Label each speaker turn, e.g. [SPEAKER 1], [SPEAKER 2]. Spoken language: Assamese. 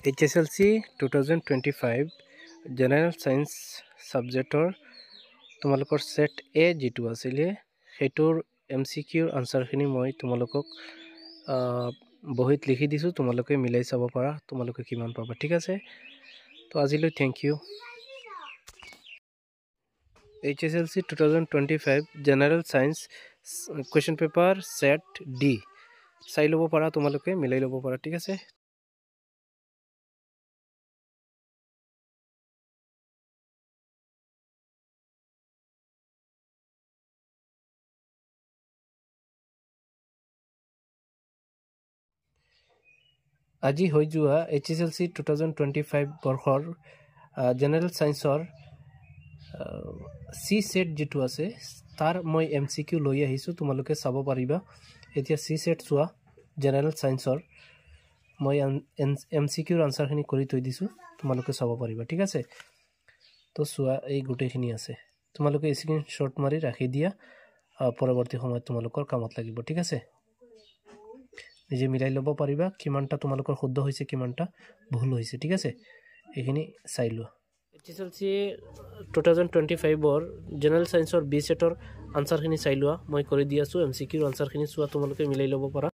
[SPEAKER 1] HSLC 2025 জেনাৰেল সায়েন্স সাবজেক্টৰ তোমালোকৰ সেট এ যেটো আছিলে হেটোৰ MCQৰ আনসাৰখিনি মই তোমালোকক বহিত লিখি দিছো তোমালোকে মিলাই চাব পাৰা তোমালোকে কিমান পাবা ঠিক আছে তো আজিলৈ thank you HSLC 2025 general science question paper set D চাই লব পাৰা তোমালোকে মিলাই লব পাৰা ঠিক আছে আজি হৈ যোৱা HSLC 2025 বৰ্ষৰ জেনাৰেল সায়েন্সৰ সি সেট যেটো আছে তাৰ মই MCQ লৈ আহিছো তোমালোকে চাব পাৰিবা এতিয়া সি সেট চোৱা জেনাৰেল সায়েন্সৰ মই MCQৰ আনসাৰখিনি কৰি থৈ দিছো তোমালোকে চাব পাৰিবা ঠিক আছে তো চোৱা এই গুটেখিনি আছে তোমালোকে স্ক্ৰিনশ্বট মাৰি ৰাখি দিয়া পৰৱৰ্তী সময়ত তোমালোকৰ কামত লাগিব ঠিক আছে নিজে মিলাই লব পাৰিবা কিমানটা তোমালোকৰ শুদ্ধ হৈছে কিমানটা ভুল হৈছে ঠিক আছে এইখিনি চাই লোৱা HSLC 2025 ৰ জেনাৰেল সায়েন্সৰ বি সেটৰ আনসাৰখিনি চাই লোৱা মই কৰি দি আছো MCQৰ আনসাৰখিনি চোৱা তোমালোকে মিলাই লব পাৰা